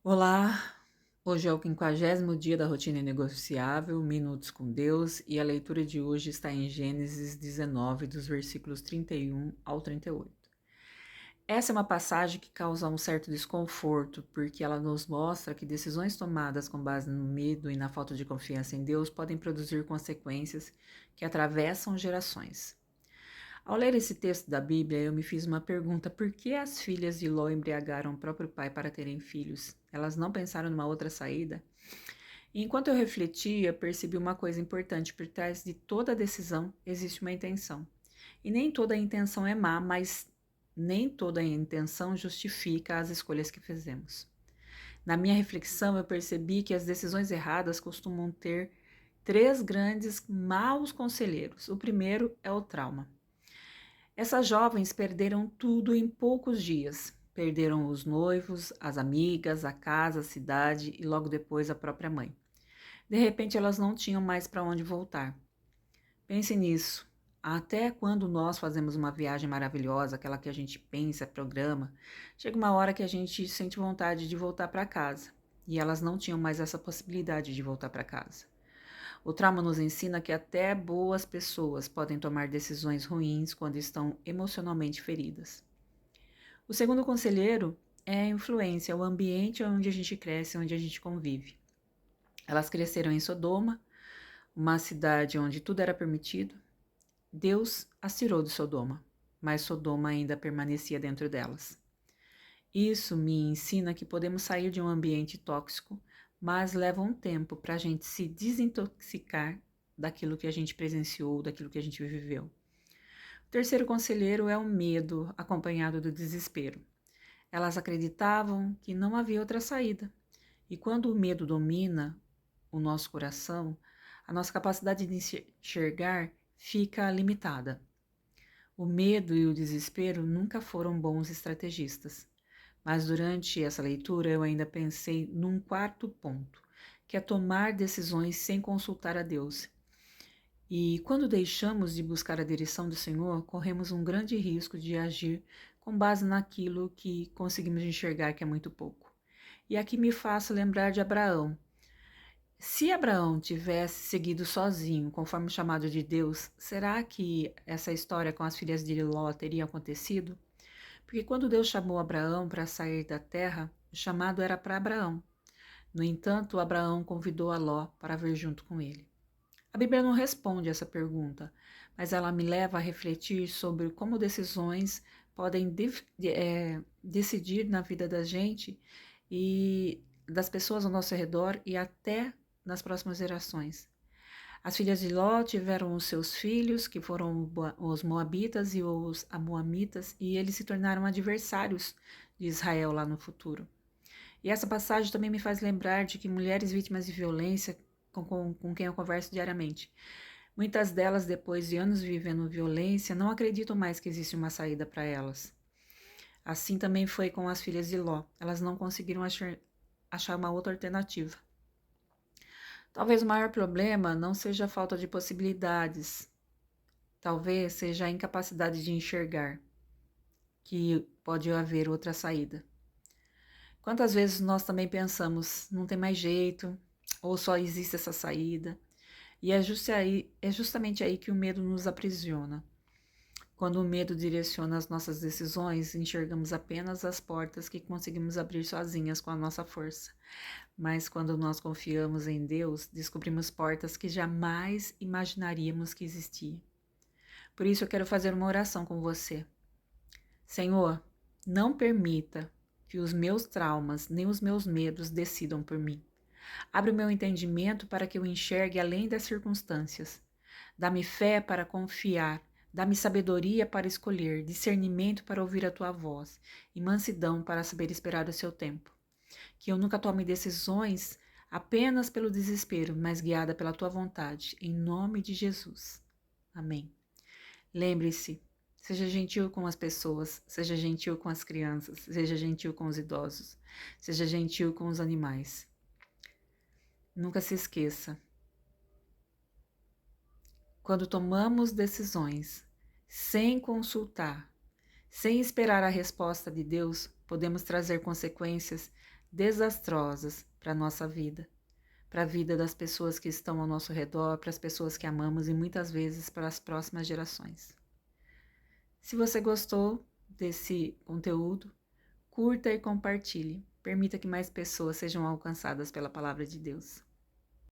Olá, hoje é o 50º dia da rotina negociável, Minutos com Deus, e a leitura de hoje está em Gênesis 19, dos versículos 31 ao 38. Essa é uma passagem que causa um certo desconforto, porque ela nos mostra que decisões tomadas com base no medo e na falta de confiança em Deus podem produzir consequências que atravessam gerações. Ao ler esse texto da Bíblia, eu me fiz uma pergunta: por que as filhas de Ló embriagaram o próprio pai para terem filhos? Elas não pensaram numa outra saída? E enquanto eu refletia, percebi uma coisa importante: por trás de toda decisão existe uma intenção. E nem toda intenção é má, mas nem toda intenção justifica as escolhas que fizemos. Na minha reflexão, eu percebi que as decisões erradas costumam ter três grandes maus conselheiros. O primeiro é o trauma. Essas jovens perderam tudo em poucos dias. Perderam os noivos, as amigas, a casa, a cidade e logo depois a própria mãe. De repente elas não tinham mais para onde voltar. Pense nisso. Até quando nós fazemos uma viagem maravilhosa, aquela que a gente pensa, programa, chega uma hora que a gente sente vontade de voltar para casa. E elas não tinham mais essa possibilidade de voltar para casa. O trauma nos ensina que até boas pessoas podem tomar decisões ruins quando estão emocionalmente feridas. O segundo conselheiro é a influência, o ambiente onde a gente cresce, onde a gente convive. Elas cresceram em Sodoma, uma cidade onde tudo era permitido. Deus as tirou de Sodoma, mas Sodoma ainda permanecia dentro delas. Isso me ensina que podemos sair de um ambiente tóxico, mas leva um tempo para a gente se desintoxicar daquilo que a gente presenciou, daquilo que a gente viveu. O terceiro conselheiro é o medo, acompanhado do desespero. Elas acreditavam que não havia outra saída. E quando o medo domina o nosso coração, a nossa capacidade de enxergar fica limitada. O medo e o desespero nunca foram bons estrategistas. Mas durante essa leitura eu ainda pensei num quarto ponto, que é tomar decisões sem consultar a Deus. E quando deixamos de buscar a direção do Senhor, corremos um grande risco de agir com base naquilo que conseguimos enxergar que é muito pouco. E aqui me faço lembrar de Abraão. Se Abraão tivesse seguido sozinho, conforme o chamado de Deus, será que essa história com as filhas de Ló teria acontecido? Porque quando Deus chamou Abraão para sair da terra, o chamado era para Abraão. No entanto, Abraão convidou a Ló para vir junto com ele. A Bíblia não responde essa pergunta, mas ela me leva a refletir sobre como decisões podem decidir na vida da gente e das pessoas ao nosso redor e até nas próximas gerações. As filhas de Ló tiveram os seus filhos, que foram os Moabitas e os Amoamitas, e eles se tornaram adversários de Israel lá no futuro. E essa passagem também me faz lembrar de que mulheres vítimas de violência, com quem eu converso diariamente, muitas delas, depois de anos vivendo violência, não acreditam mais que existe uma saída para elas. Assim também foi com as filhas de Ló. Elas não conseguiram achar uma outra alternativa. Talvez o maior problema não seja a falta de possibilidades, talvez seja a incapacidade de enxergar que pode haver outra saída. Quantas vezes nós também pensamos, não tem mais jeito, ou só existe essa saída, e é justamente aí que o medo nos aprisiona. Quando o medo direciona as nossas decisões, enxergamos apenas as portas que conseguimos abrir sozinhas com a nossa força. Mas quando nós confiamos em Deus, descobrimos portas que jamais imaginaríamos que existiam. Por isso eu quero fazer uma oração com você. Senhor, não permita que os meus traumas nem os meus medos decidam por mim. Abre o meu entendimento para que eu enxergue além das circunstâncias. Dá-me fé para confiar, dá-me sabedoria para escolher, discernimento para ouvir a tua voz e mansidão para saber esperar o seu tempo. Que eu nunca tome decisões apenas pelo desespero, mas guiada pela tua vontade, em nome de Jesus. Amém. Lembre-se, seja gentil com as pessoas, seja gentil com as crianças, seja gentil com os idosos, seja gentil com os animais. Nunca se esqueça, quando tomamos decisões sem consultar, sem esperar a resposta de Deus, podemos trazer consequências desastrosas para a nossa vida, para a vida das pessoas que estão ao nosso redor, para as pessoas que amamos e muitas vezes para as próximas gerações. Se você gostou desse conteúdo, curta e compartilhe. Permita que mais pessoas sejam alcançadas pela palavra de Deus.